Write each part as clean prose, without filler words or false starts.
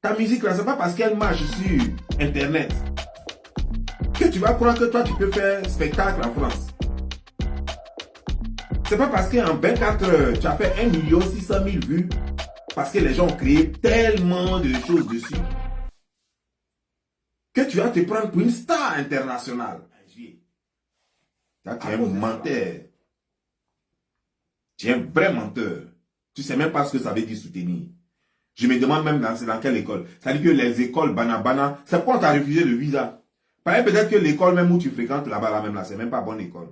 Ta musique là, c'est pas parce qu'elle marche sur Internet que tu vas croire que toi tu peux faire spectacle en France. C'est pas parce qu'en 24 heures, tu as fait 1 600 000 vues parce que les gens ont créé tellement de choses dessus que tu vas te prendre pour une star internationale. Là, tu es un menteur. Tu es un vrai menteur. Tu sais même pas ce que ça veut dire soutenir. Je me demande même dans quelle école. Ça dit que les écoles Banabana, c'est pourquoi on t'a refusé le visa. Peut-être que l'école même où tu fréquentes là-bas, là même là, c'est même pas bonne école.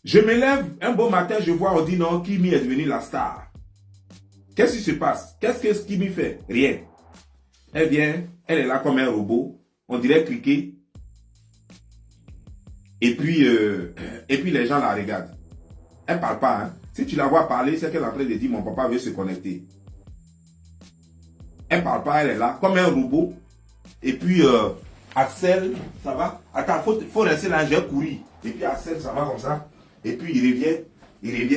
Je me lève un beau matin, je vois, on dit non, Kimi est devenue la star. Qu'est-ce qui se passe? Qu'est-ce que Kimi fait? Rien. Elle vient, elle est là comme un robot, on dirait cliquer. Et puis les gens la regardent. Elle parle pas, hein. Si tu la vois parler, c'est qu'elle est en train de dire mon papa veut se connecter. Elle parle pas, elle est là comme un robot. Et puis Axel, ça va? Attends, faut rester là, j'ai couru. Et puis Axel, ça va comme ça. Et puis il revient, il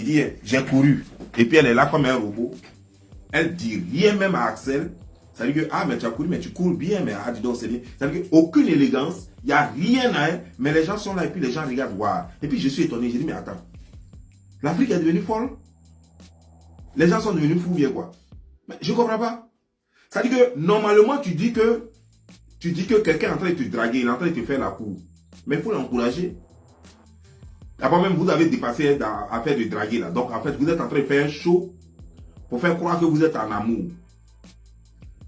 dit j'ai couru. Et puis elle est là comme un robot. Elle dit rien même à Axel. Ça veut dire que, ah, mais tu as couru, mais tu cours bien, mais ah, dis donc, c'est bien. Ça veut dire qu'aucune élégance, il n'y a rien à elle, mais les gens sont là et puis les gens regardent voir. Et puis je suis étonné, j'ai dit, mais attends, l'Afrique est devenue folle? Les gens sont devenus fous, bien quoi? Mais je ne comprends pas. Ça veut dire que, normalement, tu dis que quelqu'un est en train de te draguer, il est en train de te faire la cour. Mais il faut l'encourager. D'abord même, vous avez dépassé à faire de draguer là. Donc, en fait, vous êtes en train de faire un show pour faire croire que vous êtes en amour.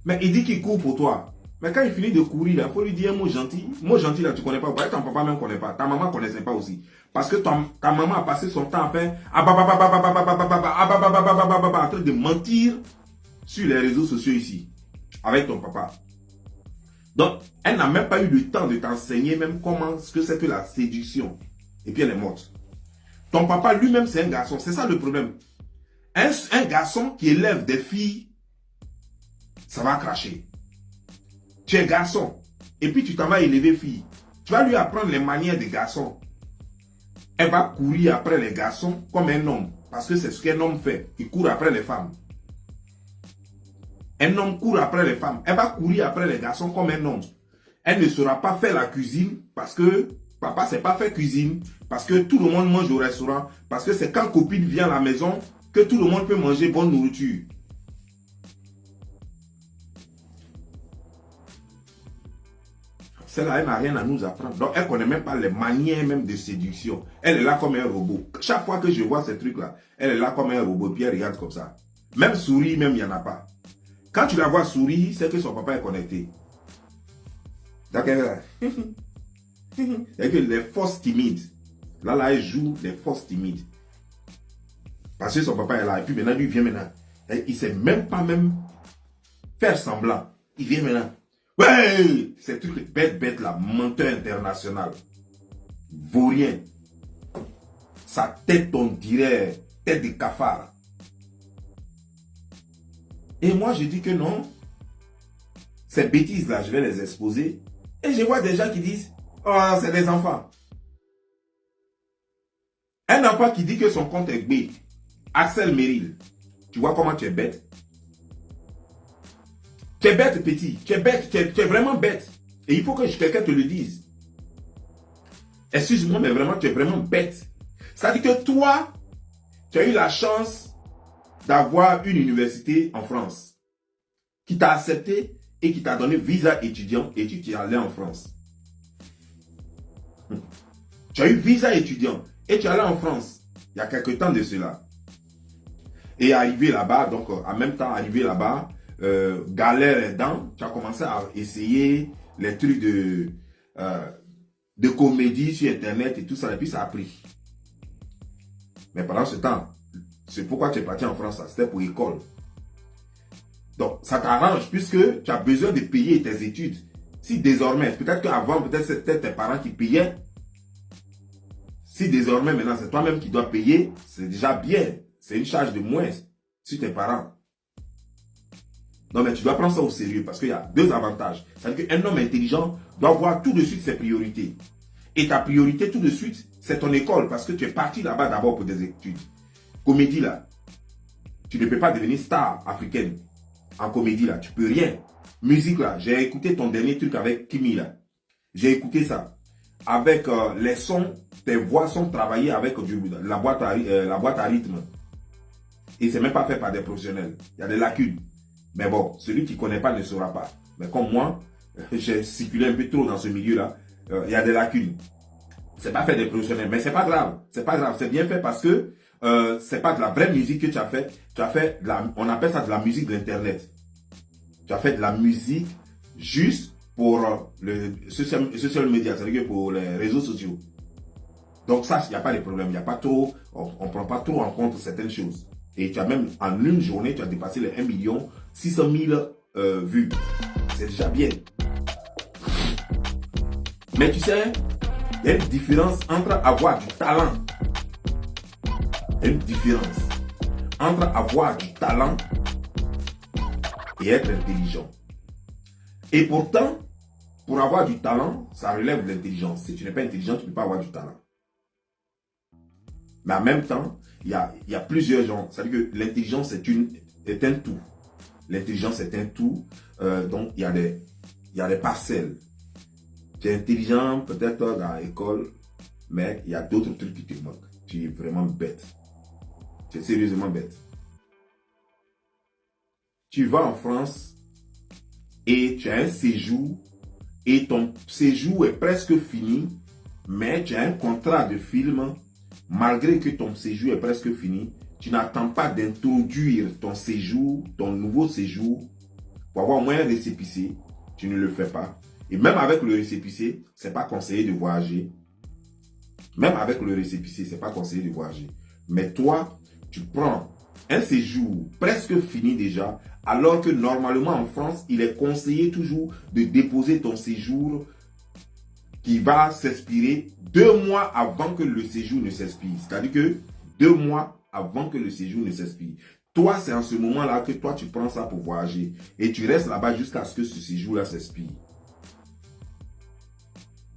Mais il dit qu'il court pour toi. Mais quand il finit de courir, il faut lui dire un mot gentil. Mot gentil, là, tu ne connais pas. Ton papa même ne connaît pas. Ta maman ne connaissait pas aussi. Parce que ta maman a passé son temps à faire en train de mentir sur les réseaux sociaux ici. Avec ton papa. Donc, elle n'a même pas eu le temps de t'enseigner même comment ce que c'est que la séduction. Et puis elle est morte. Ton papa lui-même, c'est un garçon. C'est ça le problème. Un garçon qui élève des filles, ça va cracher. Tu es garçon. Et puis tu t'en vas élever fille. Tu vas lui apprendre les manières des garçons. Elle va courir après les garçons comme un homme. Parce que c'est ce qu'un homme fait. Il court après les femmes. Un homme court après les femmes. Elle va courir après les garçons comme un homme. Elle ne saura pas faire la cuisine parce que papa ne sait pas faire cuisine. Parce que tout le monde mange au restaurant. Parce que c'est quand copine vient à la maison que tout le monde peut manger bonne nourriture. Celle-là, elle n'a rien à nous apprendre. Donc, elle ne connaît même pas les manières même de séduction. Elle est là comme un robot. Chaque fois que je vois ces trucs-là, elle est là comme un robot. Puis elle regarde comme ça. Même souris, même, il n'y en a pas. Quand tu la vois sourire, c'est que son papa est connecté. D'accord. C'est que les forces timides. Là, elle joue les forces timides. Parce que son papa est là. Et puis maintenant, lui, il vient maintenant. Et il ne sait même pas même faire semblant. Il vient maintenant. Ouais, c'est truc bête là, menteur international. Vaurien. Sa tête, on dirait, tête de cafard. Et moi, je dis que non. Ces bêtises là, je vais les exposer. Et je vois des gens qui disent, oh, c'est des enfants. Un enfant qui dit que son compte est B. Axel Merrill. Tu vois comment tu es bête? Tu es bête, petit. Tu es bête. Tu es vraiment bête. Et il faut que quelqu'un te le dise. Excuse-moi, mais vraiment, tu es vraiment bête. C'est-à-dire que toi, tu as eu la chance d'avoir une université en France qui t'a accepté et qui t'a donné visa étudiant et tu es allé en France. Tu as eu visa étudiant et tu es allé en France il y a quelque temps de cela. Et arrivé là-bas, donc en même temps arrivé là-bas, galère aidant, tu as commencé à essayer les trucs de comédie sur Internet et tout ça, et puis ça a pris. Mais pendant ce temps, c'est pourquoi tu es parti en France, c'était pour école. Donc, ça t'arrange puisque tu as besoin de payer tes études. Si désormais, peut-être qu'avant, peut-être c'était tes parents qui payaient. Si désormais, maintenant, c'est toi-même qui dois payer, c'est déjà bien. C'est une charge de moins sur tes parents. Non, mais tu dois prendre ça au sérieux parce qu'il y a deux avantages. C'est-à-dire qu'un homme intelligent doit voir tout de suite ses priorités. Et ta priorité tout de suite, c'est ton école parce que tu es parti là-bas d'abord pour des études. Comédie là, tu ne peux pas devenir star africaine. En comédie, là, tu peux rien. Musique, là, j'ai écouté ton dernier truc avec Kimi, là. J'ai écouté ça. Avec les sons, tes voix sont travaillées avec la boîte à rythme. Et c'est même pas fait par des professionnels. Il y a des lacunes. Mais bon, celui qui ne connaît pas ne saura pas. Mais comme moi, j'ai circulé un peu trop dans ce milieu-là, il y a des lacunes. C'est pas fait des professionnels, mais c'est pas grave. C'est pas grave, c'est bien fait parce que c'est pas de la vraie musique que tu as fait. Tu as fait on appelle ça de la musique de l'internet. Tu as fait de la musique juste pour le social media, c'est-à-dire pour les réseaux sociaux. Donc ça, il n'y a pas de problème. Il y a pas trop, on ne prend pas trop en compte certaines choses. Et tu as même, en une journée, tu as dépassé les 1 600 000 vues. C'est déjà bien. Mais tu sais, il y a une différence entre avoir du talent. Il y a une différence entre avoir du talent et être intelligent. Et pourtant, pour avoir du talent, ça relève de l'intelligence. Si tu n'es pas intelligent, tu ne peux pas avoir du talent. Mais en même temps, il y a plusieurs gens. C'est-à-dire que l'intelligence est un tout. L'intelligence est un tout. Donc, il y a des parcelles. Tu es intelligent peut-être dans l'école, mais il y a d'autres trucs qui te manquent. Tu es vraiment bête. Tu es sérieusement bête. Tu vas en France et tu as un séjour et ton séjour est presque fini, mais tu as un contrat de film. Malgré que ton séjour est presque fini, tu n'attends pas d'introduire ton séjour, ton nouveau séjour, pour avoir au moins un récépissé. Tu ne le fais pas. Et même avec le récépissé, ce n'est pas conseillé de voyager. Même avec le récépissé, ce n'est pas conseillé de voyager. Mais toi, tu prends un séjour presque fini déjà, alors que normalement en France, il est conseillé toujours de déposer ton séjour qui va s'expirer 2 mois avant que le séjour ne s'expire. C'est-à-dire que 2 mois avant que le séjour ne s'expire. Toi, c'est en ce moment-là que toi, tu prends ça pour voyager. Et tu restes là-bas jusqu'à ce que ce séjour-là s'expire.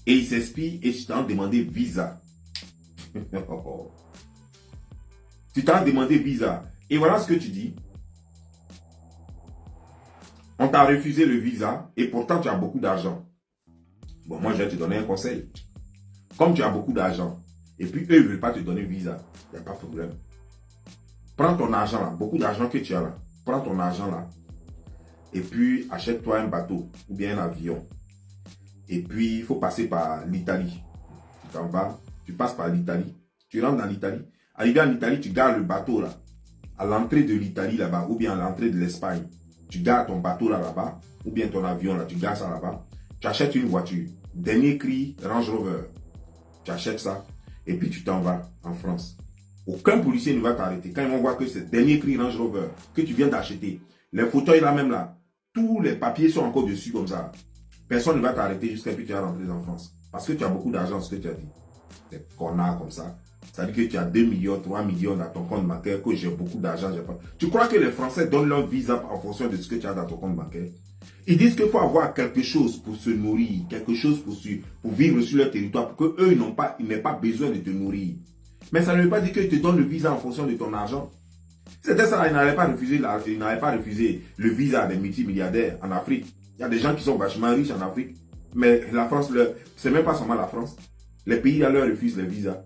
Et il s'expire et tu t'en demandé visa. Tu t'en demandé visa. Et voilà ce que tu dis. On t'a refusé le visa et pourtant tu as beaucoup d'argent. Bon, moi, je vais te donner un conseil. Comme tu as beaucoup d'argent, et puis eux, ils ne veulent pas te donner visa, il n'y a pas de problème. Prends ton argent là, beaucoup d'argent que tu as là. Prends ton argent là, et puis achète-toi un bateau ou bien un avion. Et puis, il faut passer par l'Italie. Tu t'en vas, tu passes par l'Italie, tu rentres dans l'Italie. Arrivé en Italie, tu gares le bateau là, à l'entrée de l'Italie là-bas, ou bien à l'entrée de l'Espagne. Tu gares ton bateau là-bas, ou bien ton avion là, tu gares ça là-bas. Tu achètes une voiture, dernier cri Range Rover. Tu achètes ça et puis tu t'en vas en France. Aucun policier ne va t'arrêter. Quand ils vont voir que c'est dernier cri Range Rover que tu viens d'acheter, les fauteuils là même là, tous les papiers sont encore dessus comme ça. Personne ne va t'arrêter jusqu'à ce que tu vas rentrer en France. Parce que tu as beaucoup d'argent, ce que tu as dit. C'est connard comme ça. Ça veut dire que tu as 2 millions, 3 millions dans ton compte bancaire, que j'ai beaucoup d'argent. Tu crois que les Français donnent leur visa en fonction de ce que tu as dans ton compte bancaire? Ils disent qu'il faut avoir quelque chose pour se nourrir, quelque chose pour vivre sur leur territoire, pour qu'eux ils n'aient pas besoin de te nourrir. Mais ça ne veut pas dire qu'ils te donnent le visa en fonction de ton argent. C'était ça, ils n'allaient pas refuser le visa des multimilliardaires en Afrique. Il y a des gens qui sont vachement riches en Afrique, mais la France, c'est même pas seulement la France. Les pays à leur refusent les visas.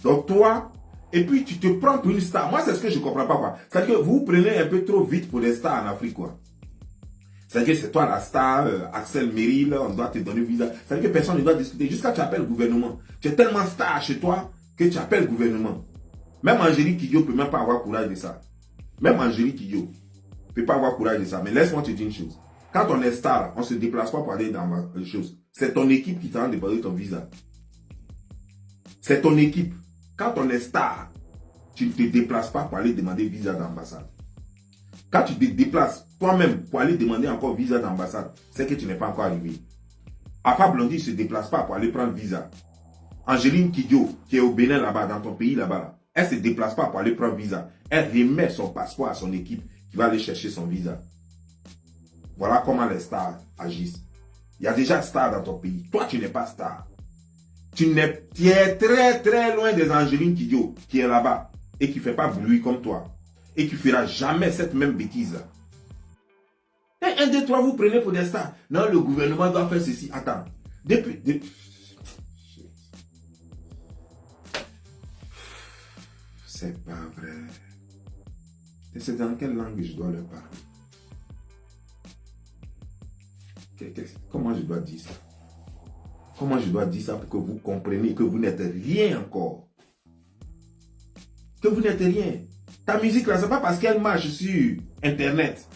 Donc toi, et puis tu te prends pour une star. Moi, c'est ce que je ne comprends pas, quoi. C'est-à-dire que vous prenez un peu trop vite pour des stars en Afrique, quoi. C'est-à-dire que c'est toi la star, Axel Merrill, on doit te donner visa. C'est-à-dire que personne ne doit discuter. Jusqu'à tu appelles le gouvernement. Tu es tellement star chez toi que tu appelles le gouvernement. Même Angélique Kidjo ne peut même pas avoir courage de ça. Même Angélique Kidjo ne peut pas avoir courage de ça. Mais laisse-moi te dire une chose. Quand on est star, on ne se déplace pas pour aller dans les choses. C'est ton équipe qui t'a déposé ton visa. C'est ton équipe. Quand on est star, tu ne te déplaces pas pour aller demander visa d'ambassade. Quand tu te déplaces toi-même pour aller demander encore visa d'ambassade, c'est que tu n'es pas encore arrivé. Afa Blondy ne se déplace pas pour aller prendre visa. Angéline Kidjo, qui est au Bénin là-bas, dans ton pays là-bas, elle ne se déplace pas pour aller prendre visa. Elle remet son passeport à son équipe qui va aller chercher son visa. Voilà comment les stars agissent. Il y a déjà star dans ton pays. Toi, tu n'es pas star. Tu es très très loin des Angéline Kidjo qui est là-bas et qui ne fait pas bruit comme toi. Et qui ne fera jamais cette même bêtise. un, deux, trois, vous prenez pour des stars. Non, le gouvernement doit faire ceci. Attends. C'est pas vrai. Et c'est dans quelle langue je dois leur parler? Comment je dois dire ça? Comment je dois dire ça pour que vous compreniez que vous n'êtes rien encore? Que vous n'êtes rien. Ta musique là, c'est pas parce qu'elle marche sur Internet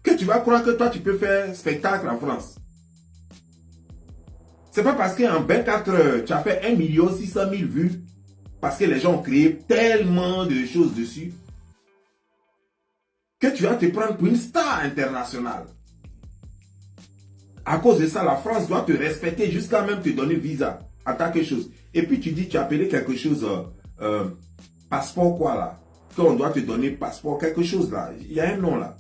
que tu vas croire que toi tu peux faire spectacle en France. C'est pas parce qu'en 24 heures, tu as fait 1 600 000 vues, parce que les gens ont créé tellement de choses dessus, que tu vas te prendre pour une star internationale. À cause de ça, la France doit te respecter jusqu'à même te donner visa à quelque chose. Et puis tu dis, tu as appelé quelque chose, passeport quoi là? Qu'on doit te donner passeport, quelque chose là. Il y a un nom là.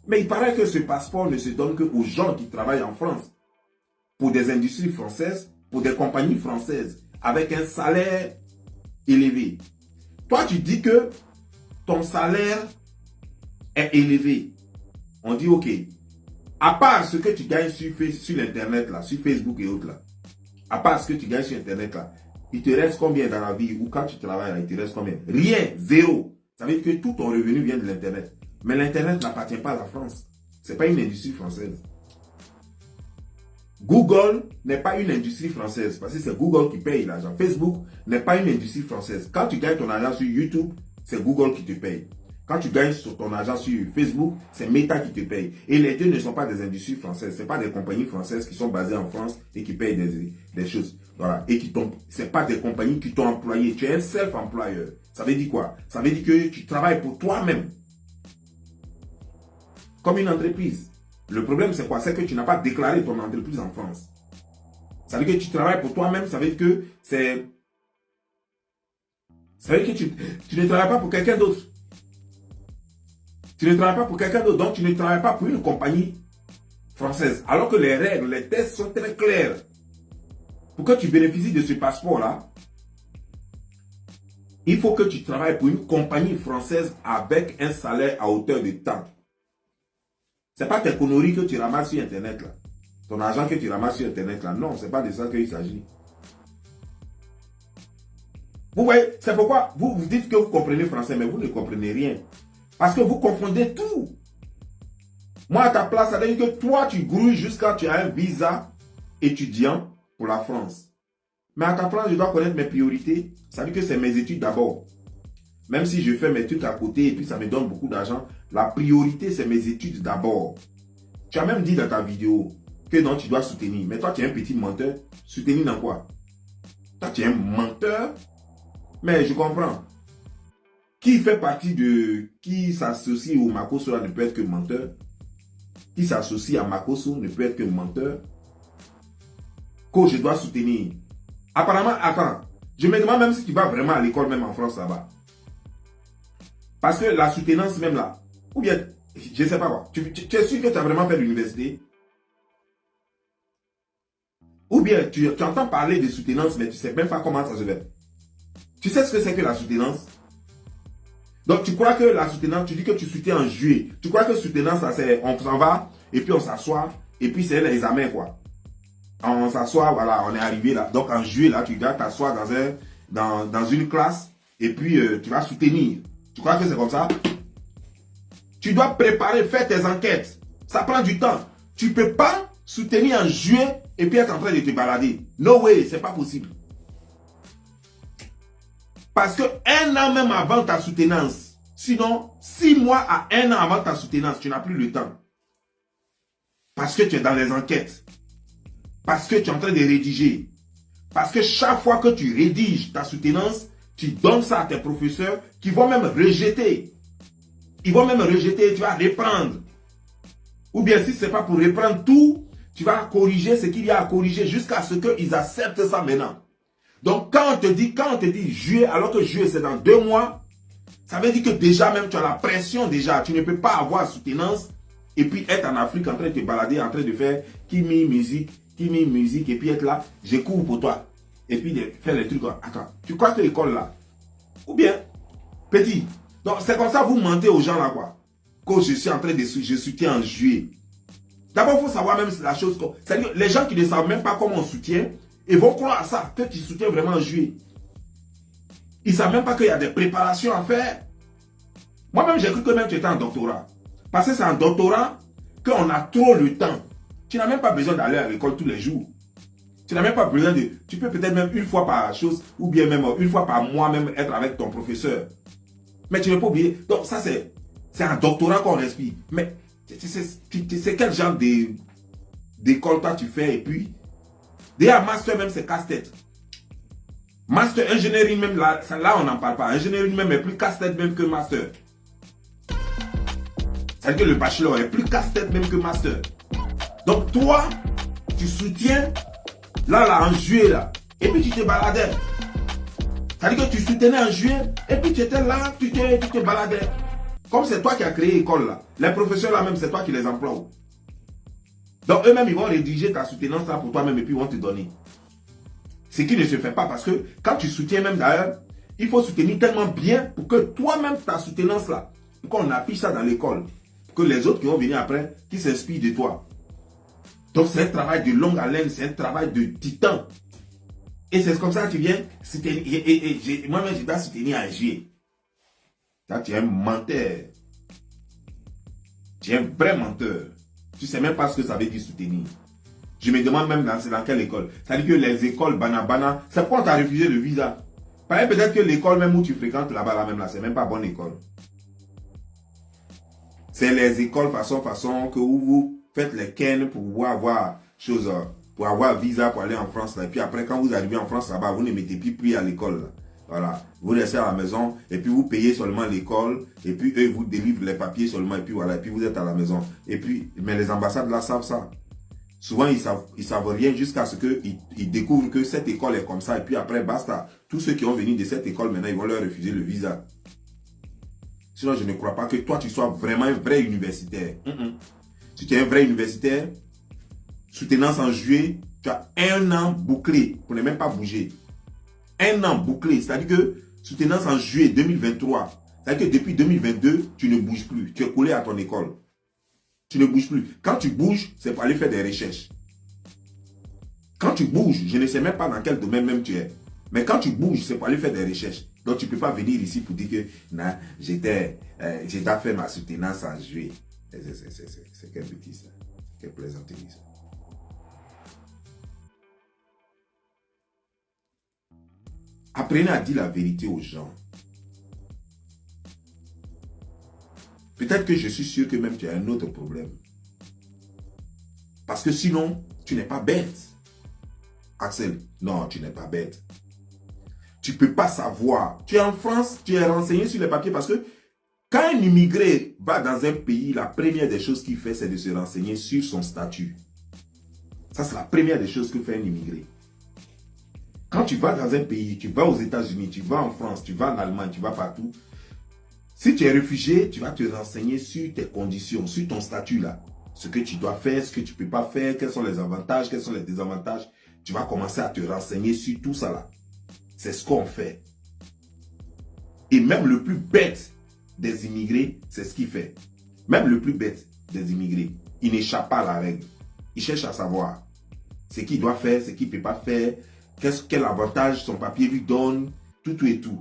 Mais il paraît que ce passeport ne se donne qu'aux gens qui travaillent en France. Pour des industries françaises, pour des compagnies françaises, avec un salaire élevé. Toi, tu dis que ton salaire est élevé. On dit, ok, à part ce que tu gagnes sur l'internet là, sur Facebook et autres là, à part ce que tu gagnes sur internet là, il te reste combien dans la vie? Ou quand tu travailles là, il te reste combien? Rien, zéro. Ça veut dire que tout ton revenu vient de l'internet. Mais l'internet n'appartient pas à la France. Ce n'est pas une industrie française. Google n'est pas une industrie française parce que c'est Google qui paye l'argent. Facebook n'est pas une industrie française. Quand tu gagnes ton argent sur YouTube, c'est Google qui te paye. Quand tu gagnes ton argent sur Facebook, c'est Meta qui te paye. Et les deux ne sont pas des industries françaises. Ce n'est pas des compagnies françaises qui sont basées en France et qui payent des choses. Voilà. Et ce n'est pas des compagnies qui t'ont employé. Tu es un self-employeur. Ça veut dire quoi? Ça veut dire que tu travailles pour toi-même. Comme une entreprise. Le problème, c'est quoi? C'est que tu n'as pas déclaré ton entreprise en France. Ça veut dire que tu travailles pour toi-même. Ça veut dire que c'est... Ça veut dire que tu ne travailles pas pour quelqu'un d'autre. Tu ne travailles pas pour quelqu'un d'autre. Donc, tu ne travailles pas pour une compagnie française. Alors que les règles, les tests sont très clairs. Pour que tu bénéficies de ce passeport-là, il faut que tu travailles pour une compagnie française avec un salaire à hauteur de temps. Ce n'est pas tes conneries que tu ramasses sur Internet là. Ton argent que tu ramasses sur Internet là. Non, ce n'est pas de ça qu'il s'agit. Vous voyez, c'est pourquoi vous dites que vous comprenez français, mais vous ne comprenez rien. Parce que vous confondez tout. Moi, à ta place, ça veut dire que toi, tu grouilles jusqu'à ce que tu as un visa étudiant pour la France. Mais à ta place, je dois connaître mes priorités. Ça veut dire que c'est mes études d'abord. Même si je fais mes trucs à côté et puis ça me donne beaucoup d'argent, la priorité, c'est mes études d'abord. Tu as même dit dans ta vidéo que non, tu dois soutenir. Mais toi, tu es un petit menteur. Soutenir dans quoi? Toi, tu es un menteur. Mais je comprends. Qui fait partie de... Qui s'associe au Makosso ne peut être que menteur. Qui s'associe à Makosso ne peut être que menteur. Que je dois soutenir. Apparemment, attends. Je me demande même si tu vas vraiment à l'école, même en France, là-bas. Parce que la soutenance même là, ou bien, je ne sais pas quoi, tu es sûr que tu as vraiment fait l'université? Ou bien, tu entends parler de soutenance, mais tu ne sais même pas comment ça se fait. Tu sais ce que c'est que la soutenance? Donc, tu crois que la soutenance, tu dis que tu soutiens en juillet. Tu crois que soutenance, ça c'est, on s'en va, et puis on s'assoit, et puis c'est l'examen, quoi. On s'assoit, voilà, on est arrivé là. Donc, en juillet, là, tu dois t'asseoir dans une classe, et puis tu vas soutenir. Tu crois que c'est comme ça? Tu dois préparer, faire tes enquêtes. Ça prend du temps. Tu ne peux pas soutenir en juillet et puis être en train de te balader. No way, c'est pas possible. Parce que 1 an même avant ta soutenance, sinon 6 mois à 1 an avant ta soutenance, tu n'as plus le temps. Parce que tu es dans les enquêtes. Parce que tu es en train de rédiger. Parce que chaque fois que tu rédiges ta soutenance, tu donnes ça à tes professeurs qui vont même rejeter. Ils vont même rejeter, tu vas reprendre. Ou bien si ce n'est pas pour reprendre tout, tu vas corriger ce qu'il y a à corriger jusqu'à ce qu'ils acceptent ça maintenant. Donc quand on te dit juillet, alors que juillet c'est dans 2 mois, ça veut dire que déjà même tu as la pression déjà. Tu ne peux pas avoir soutenance et puis être en Afrique en train de te balader, en train de faire Kimi musique et puis être là, je cours pour toi. Et puis de faire les trucs. Attends, tu crois que l'école là? Ou bien, petit. Donc c'est comme ça vous mentez aux gens là quoi. que je suis en train de je soutiens en juillet. D'abord, il faut savoir même la chose. C'est-à-dire, les gens qui ne savent même pas comment on soutient, ils vont croire à ça, que tu soutiens vraiment en juillet. Ils ne savent même pas qu'il y a des préparations à faire. Moi-même, j'ai cru que même tu étais en doctorat. Parce que c'est en doctorat qu'on a trop le temps. Tu n'as même pas besoin d'aller à l'école tous les jours. Tu n'as même pas besoin de... Tu peux peut-être même une fois par chose, ou bien même une fois par mois, même être avec ton professeur. Mais tu n'as pas oublié. Donc ça, c'est un doctorat qu'on respire. Mais c'est quel genre d'école toi tu fais? Et puis, déjà master même, c'est casse-tête. Master ingénierie même, là on n'en parle pas. Ingénierie même est plus casse-tête même que master. C'est-à-dire que le bachelor est plus casse-tête même que master. Donc toi, tu soutiens, là, en juillet, là, et puis tu te baladais. C'est-à-dire que tu soutenais en juillet, et puis tu étais là, tu te baladais. Comme c'est toi qui as créé l'école, là. Les professeurs, là même, c'est toi qui les emploies. Donc eux-mêmes, ils vont rédiger ta soutenance là pour toi-même, et puis ils vont te donner. Ce qui ne se fait pas, parce que quand tu soutiens même d'ailleurs, il faut soutenir tellement bien pour que toi-même, ta soutenance là, pour qu'on affiche ça dans l'école. Que les autres qui vont venir après, qui s'inspirent de toi. Donc c'est un travail de longue haleine, c'est un travail de titan. Et c'est comme ça que tu viens soutenir. Moi-même, je dois soutenir en juillet. Là, tu es un menteur. Tu es un vrai menteur. Tu ne sais même pas ce que ça veut dire soutenir. Je me demande même dans quelle école. C'est-à-dire que les écoles Banabana, c'est pourquoi on t'a refusé le visa. Peut-être que l'école même où tu fréquentes là-bas, là même là, c'est même pas bonne école. C'est les écoles façon que vous faites les ken pour pouvoir avoir chose, pour avoir visa pour aller en France. Là. Et puis après, quand vous arrivez en France là-bas, vous ne mettez plus à l'école. Voilà. Vous restez à la maison et puis vous payez seulement l'école. Et puis eux vous délivrent les papiers seulement. Et puis voilà. Et puis vous êtes à la maison. Et puis, mais les ambassades là savent ça. Souvent, ils savent rien jusqu'à ce qu'ils découvrent que cette école est comme ça. Et puis après, basta. Tous ceux qui ont venu de cette école, maintenant, ils vont leur refuser le visa. Sinon, je ne crois pas que toi, tu sois vraiment un vrai universitaire. Si tu es un vrai universitaire, soutenance en juillet, tu as un an bouclé pour ne même pas bouger. Un an bouclé. C'est-à-dire que soutenance en juillet 2023. C'est-à-dire que depuis 2022, tu ne bouges plus. Tu es collé à ton école. Tu ne bouges plus. Quand tu bouges, c'est pour aller faire des recherches. Quand tu bouges, je ne sais même pas dans quel domaine même tu es. Mais quand tu bouges, c'est pour aller faire des recherches. Donc, tu ne peux pas venir ici pour dire que j'ai fait ma soutenance en juillet. C'est quelle bêtise, ça. Quelle plaisanterie, ça. Apprenez à dire la vérité aux gens. Peut-être que je suis sûr que même tu as un autre problème. Parce que sinon, tu n'es pas bête. Axel, non, tu n'es pas bête. Tu ne peux pas savoir. Tu es en France, tu es renseigné sur les papiers parce que quand un immigré va dans un pays, la première des choses qu'il fait, c'est de se renseigner sur son statut. Ça, c'est la première des choses que fait un immigré. Quand tu vas dans un pays, tu vas aux États-Unis, tu vas en France, tu vas en Allemagne, tu vas partout. Si tu es réfugié, tu vas te renseigner sur tes conditions, sur ton statut là. Ce que tu dois faire, ce que tu ne peux pas faire, quels sont les avantages, quels sont les désavantages. Tu vas commencer à te renseigner sur tout ça là. C'est ce qu'on fait. Et même le plus bête des immigrés, c'est ce qu'il fait. Même le plus bête des immigrés, il n'échappe pas à la règle. Il cherche à savoir ce qu'il doit faire, ce qu'il ne peut pas faire, quel avantage son papier lui donne, tout et tout.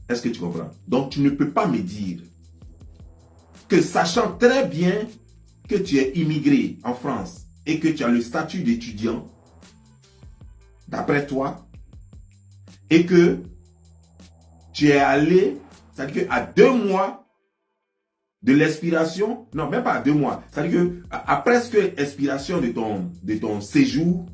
Est-ce que tu comprends? Donc, tu ne peux pas me dire que sachant très bien que tu es immigré en France et que tu as le statut d'étudiant, d'après toi, et que tu es allé, c'est-à-dire qu'à 2 mois de l'expiration, non, même pas à 2 mois, c'est-à-dire qu'à presque expiration de ton séjour,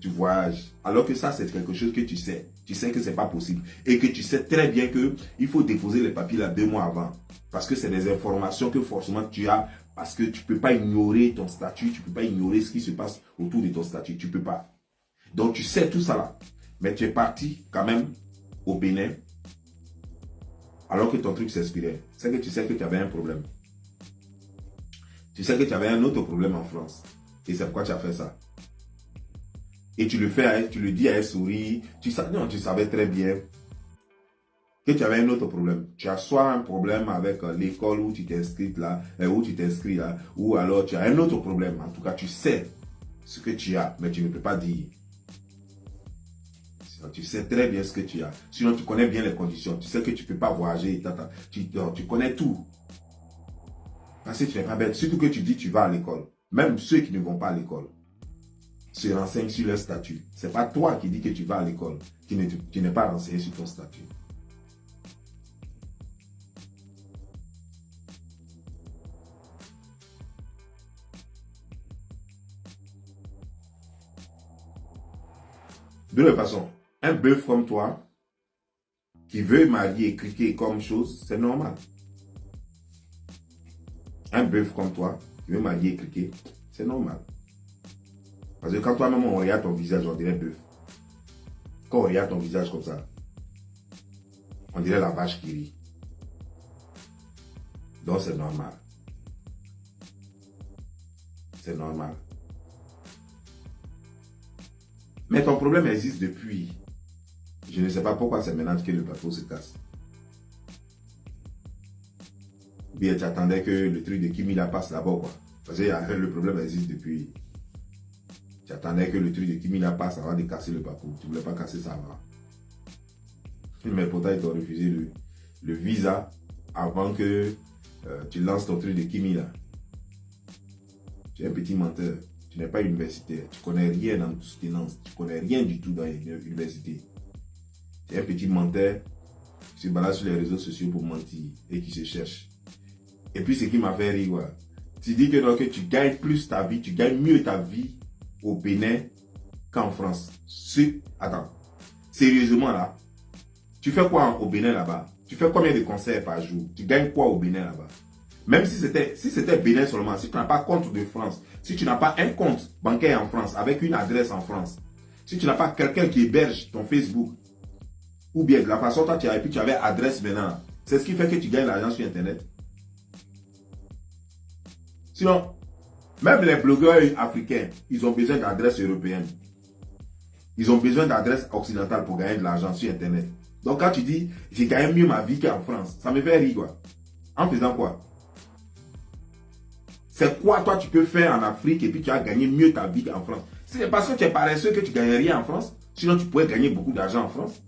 tu voyages. Alors que ça, c'est quelque chose que tu sais. Tu sais que ce n'est pas possible. Et que tu sais très bien qu'il faut déposer les papiers là 2 mois avant. Parce que c'est des informations que forcément tu as. Parce que tu ne peux pas ignorer ton statut. Tu ne peux pas ignorer ce qui se passe autour de ton statut. Tu ne peux pas. Donc tu sais tout ça là. Mais tu es parti quand même au Bénin. Alors que ton truc s'expirait. C'est que tu sais que tu avais un problème. Tu sais que tu avais un autre problème en France. Et c'est pourquoi tu as fait ça. Et tu le dis à un sourire. Non, tu savais très bien que tu avais un autre problème. Tu as soit un problème avec l'école où tu t'inscris là, ou alors tu as un autre problème. En tout cas, tu sais ce que tu as, mais tu ne peux pas dire. Tu sais très bien ce que tu as. Sinon, tu connais bien les conditions. Tu sais que tu ne peux pas voyager. Tu connais tout. Parce que tu n'es pas bête. Surtout que tu dis que tu vas à l'école. Même ceux qui ne vont pas à l'école se renseignent sur leur statut. Ce n'est pas toi qui dis que tu vas à l'école qui n'es pas renseigné sur ton statut. De toute façon, un bœuf comme toi, qui veut marier et cliquer comme chose, c'est normal. Un bœuf comme toi, qui veut marier et cliquer, c'est normal. Parce que quand toi-même on regarde ton visage, on dirait bœuf. Quand on regarde ton visage comme ça, on dirait la vache qui rit. Donc c'est normal. C'est normal. Mais ton problème existe depuis. Je ne sais pas pourquoi c'est maintenant que le bateau se casse. Ou bien tu attendais que le truc de Kimi la passe là-bas, quoi. Parce que le problème existe depuis. Tu attendais que le truc de Kimi la passe avant de casser le bateau. Tu ne voulais pas casser ça avant. Mais pourtant, ils t'ont refusé le visa avant que tu lances ton truc de Kimi là. Tu es un petit menteur. Tu n'es pas universitaire. Tu ne connais rien dans tout ce qui lance. Tu ne connais rien du tout dans l'université. Tu es un petit menteur qui se balade sur les réseaux sociaux pour mentir et qui se cherche. Et puis, ce qui m'a fait rire, ouais. Tu dis que tu gagnes plus ta vie, tu gagnes mieux ta vie au Bénin qu'en France. Attends, sérieusement là, tu fais quoi au Bénin là-bas? Tu fais combien de concerts par jour? Tu gagnes quoi au Bénin là-bas? Même si c'était Bénin seulement, si tu n'as pas compte de France, si tu n'as pas un compte bancaire en France avec une adresse en France, si tu n'as pas quelqu'un qui héberge ton Facebook, ou bien de la façon dont tu as, et puis tu avais adresse maintenant, c'est ce qui fait que tu gagnes l'argent sur Internet. Sinon, même les blogueurs africains, ils ont besoin d'adresses européennes. Ils ont besoin d'adresses occidentales pour gagner de l'argent sur Internet. Donc quand tu dis, j'ai gagné mieux ma vie qu'en France, ça me fait rire quoi. En faisant quoi? C'est quoi toi tu peux faire en Afrique et puis tu as gagné mieux ta vie qu'en France? C'est parce que tu es paresseux que tu ne gagnes rien en France. Sinon tu pourrais gagner beaucoup d'argent en France.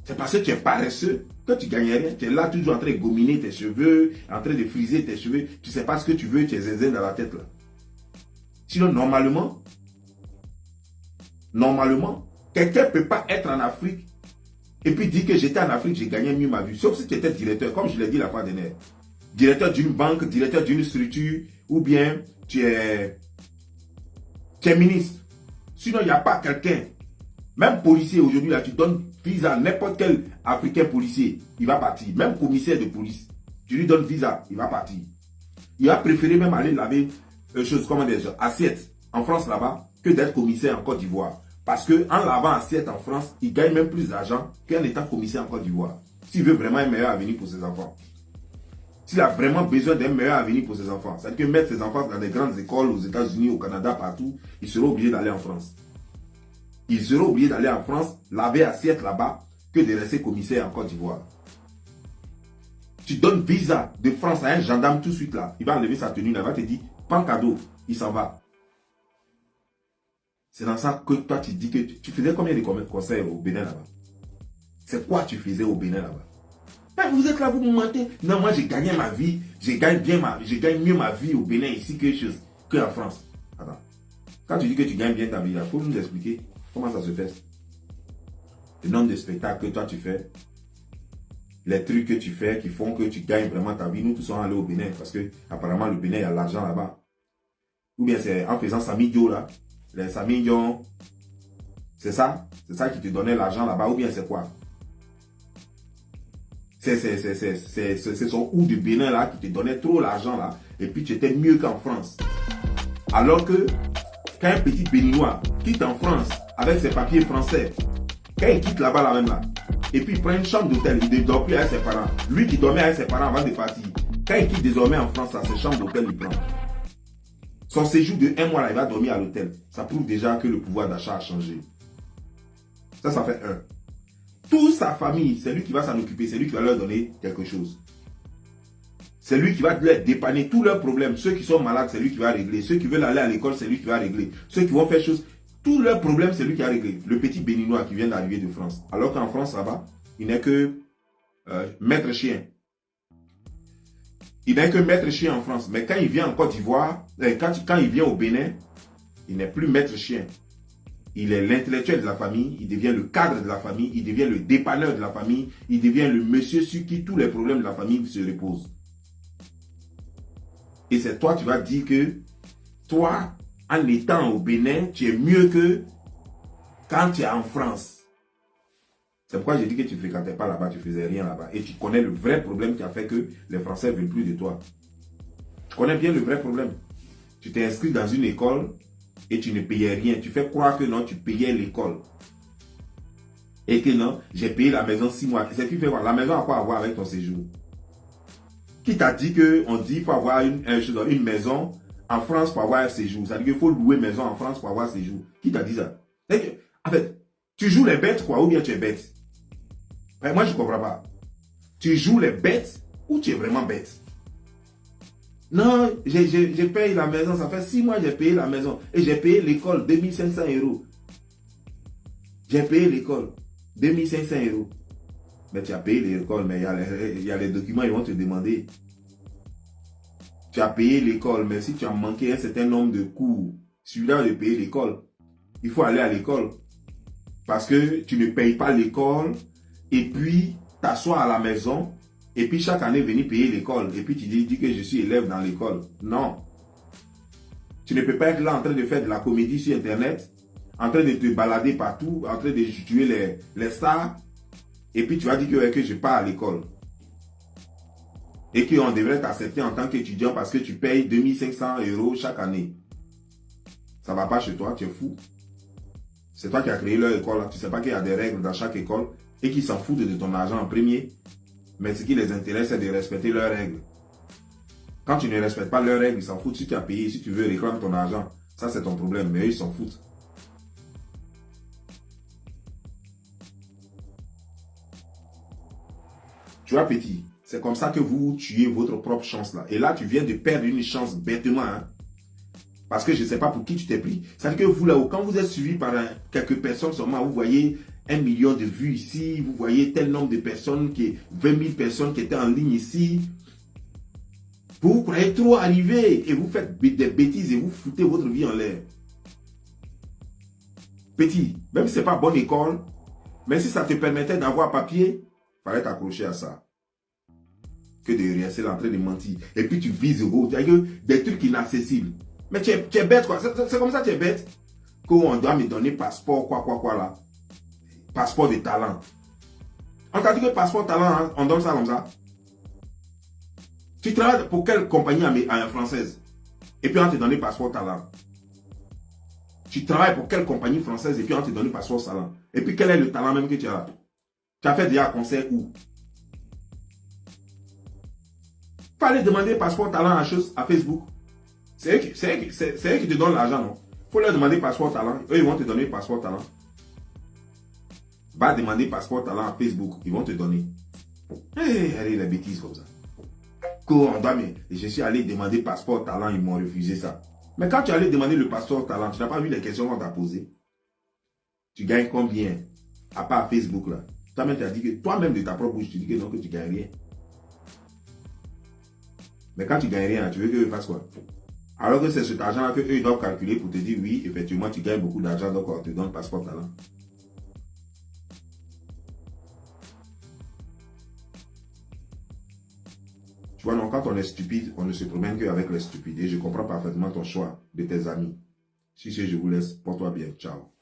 C'est parce que tu es paresseux que tu ne gagnes rien. Tu es là toujours en train de gominer tes cheveux, en train de friser tes cheveux. Tu ne sais pas ce que tu veux, tu es zézé dans la tête là. Sinon normalement, quelqu'un ne peut pas être en Afrique et puis dire que j'étais en Afrique, j'ai gagné mieux ma vie. Sauf si tu étais directeur, comme je l'ai dit la fois dernière. Directeur d'une banque, directeur d'une structure, ou bien tu es ministre. Sinon, il n'y a pas quelqu'un. Même policier aujourd'hui, là, tu donnes visa à n'importe quel Africain policier, il va partir. Même commissaire de police, tu lui donnes visa, il va partir. Il a préféré même aller laver assiette en France là-bas que d'être commissaire en Côte d'Ivoire. Parce qu'en lavant assiette en France, il gagne même plus d'argent qu'un état commissaire en Côte d'Ivoire. S'il veut vraiment un meilleur avenir pour ses enfants. S'il a vraiment besoin d'un meilleur avenir pour ses enfants, c'est-à-dire que mettre ses enfants dans des grandes écoles aux États-Unis, au Canada, partout, il sera obligé d'aller en France. Il sera obligé d'aller en France, laver assiette là-bas, que de rester commissaire en Côte d'Ivoire. Tu donnes visa de France à un gendarme tout de suite là, il va enlever sa tenue là, il va te dire, prends cadeau, il s'en va. C'est dans ça que toi tu dis que tu faisais combien de concerts au Bénin là-bas? C'est quoi tu faisais au Bénin là-bas? Vous êtes là, vous me mentez. Non, moi j'ai gagné ma vie, je gagne mieux ma vie au Bénin ici qu'en France. Attends. Quand tu dis que tu gagnes bien ta vie, il faut nous expliquer comment ça se fait. Le nombre de spectacles que toi tu fais, les trucs que tu fais qui font que tu gagnes vraiment ta vie. Nous tous sommes allés au Bénin parce que apparemment le Bénin il y a l'argent là-bas. Ou bien c'est en faisant Samidjo là. Les Samidjo, c'est ça qui te donnait l'argent là-bas. Ou bien c'est quoi? C'est son ou de Bénin là qui te donnait trop l'argent là. Et puis tu étais mieux qu'en France. Alors que quand un petit Béninois quitte en France avec ses papiers français, quand il quitte là-bas là même là, et puis il prend une chambre d'hôtel, il ne dort plus avec ses parents. Lui qui dormait avec ses parents avant de partir, quand il quitte désormais en France, là, ses chambres d'hôtel il prend. Son séjour de 1 mois là, il va dormir à l'hôtel. Ça prouve déjà que le pouvoir d'achat a changé. Ça fait un. Toute sa famille, c'est lui qui va s'en occuper, c'est lui qui va leur donner quelque chose. C'est lui qui va leur dépanner tous leurs problèmes. Ceux qui sont malades, c'est lui qui va régler. Ceux qui veulent aller à l'école, c'est lui qui va régler. Ceux qui vont faire choses, tous leurs problèmes, c'est lui qui a réglé. Le petit béninois qui vient d'arriver de France. Alors qu'en France, là-bas, il n'est que maître chien. Il n'est que maître chien en France. Mais quand il vient en Côte d'Ivoire, quand il vient au Bénin, il n'est plus maître chien. Il est l'intellectuel de la famille, il devient le cadre de la famille, il devient le dépanneur de la famille, il devient le monsieur sur qui tous les problèmes de la famille se reposent. Et c'est toi, tu vas dire que toi, en étant au Bénin, tu es mieux que quand tu es en France. C'est pourquoi j'ai dit que tu ne fréquentais pas là-bas, tu ne faisais rien là-bas. Et tu connais le vrai problème qui a fait que les Français ne veulent plus de toi. Tu connais bien le vrai problème. Tu t'es inscrit dans une école et tu ne payais rien. Tu fais croire que non, tu payais l'école. Et que non, j'ai payé la maison 6 mois. C'est qui fait quoi? La maison a quoi à voir avec ton séjour? Qui t'a dit qu'on dit qu'il faut avoir une maison en France pour avoir un séjour? Ça veut dire qu'il faut louer une maison en France pour avoir un séjour. Qui t'a dit ça? En fait, tu joues les bêtes quoi, ou bien tu es bête? Mais moi, je ne comprends pas. Tu joues les bêtes ou tu es vraiment bête? Non, j'ai payé la maison. Ça fait 6 mois que j'ai payé la maison. Et j'ai payé l'école 2500 €. J'ai payé l'école 2500 €. Mais tu as payé l'école, mais il y a les documents, ils vont te demander. Tu as payé l'école, mais si tu as manqué un certain nombre de cours, celui-là de payer l'école, il faut aller à l'école. Parce que tu ne payes pas l'école et puis t'assois à la maison et puis chaque année venir payer l'école. Et puis tu dis que je suis élève dans l'école. Non. Tu ne peux pas être là en train de faire de la comédie sur Internet, en train de te balader partout, en train de tuer les stars. Et puis tu vas dire que je pars à l'école. Et qu'on devrait t'accepter en tant qu'étudiant parce que tu payes 2500 € chaque année. Ça ne va pas chez toi, tu es fou. C'est toi qui as créé leur école. Tu ne sais pas qu'il y a des règles dans chaque école et qu'ils s'en foutent de ton argent en premier. Mais ce qui les intéresse, c'est de respecter leurs règles. Quand tu ne respectes pas leurs règles, ils s'en foutent. Si tu as payé, si tu veux réclamer ton argent, ça c'est ton problème. Mais eux, ils s'en foutent. Tu vois, petit, c'est comme ça que vous tuez votre propre chance là. Et là, tu viens de perdre une chance bêtement. Hein? Parce que je ne sais pas pour qui tu t'es pris. C'est-à-dire que vous là-haut, quand vous êtes suivi par quelques personnes seulement, vous voyez 1 million de vues ici, vous voyez tel nombre de personnes, 20 000 personnes qui étaient en ligne ici. Vous croyez trop arriver et vous faites des bêtises et vous foutez votre vie en l'air. Petit, même si ce n'est pas bonne école, mais si ça te permettait d'avoir papier, il fallait t'accrocher à ça. Que de rester en train de mentir. Et puis tu vises haut, tu as des trucs inaccessibles. Mais tu es bête quoi, c'est comme ça que tu es bête. Qu'on doit me donner passeport, quoi là. Passeport de talent. On t'a dit que passeport talent, hein, on donne ça comme ça. Tu travailles pour quelle compagnie française? Et puis on te donne passeport talent. Tu travailles pour quelle compagnie française et puis on te donne passeport talent. Et puis quel est le talent même que tu as? Tu as fait déjà un concert où? Fallait demander passeport talent à Facebook. C'est eux qui te donnent l'argent, non? Il faut leur demander passeport talent. Eux, ils vont te donner passeport talent. Va demander passeport talent à Facebook. Ils vont te donner. Allez, les bêtises comme ça. Je suis allé demander passeport talent, ils m'ont refusé ça. Mais quand tu es allé demander le passeport talent, tu n'as pas vu les questions qu'on t'a posées. Tu gagnes combien? À part Facebook là. Toi-même, tu as dit que toi-même de ta propre bouche, tu dis que non, que tu gagnes rien. Mais quand tu gagnes rien, tu veux qu'ils fassent quoi? Alors que c'est cet argent-là qu'eux ils doivent calculer pour te dire oui, effectivement, tu gagnes beaucoup d'argent, donc on te donne le passeport talent. Tu vois, donc quand on est stupide, on ne se promène qu'avec les stupides. Et je comprends parfaitement ton choix de tes amis. Si je vous laisse, porte-toi bien. Ciao.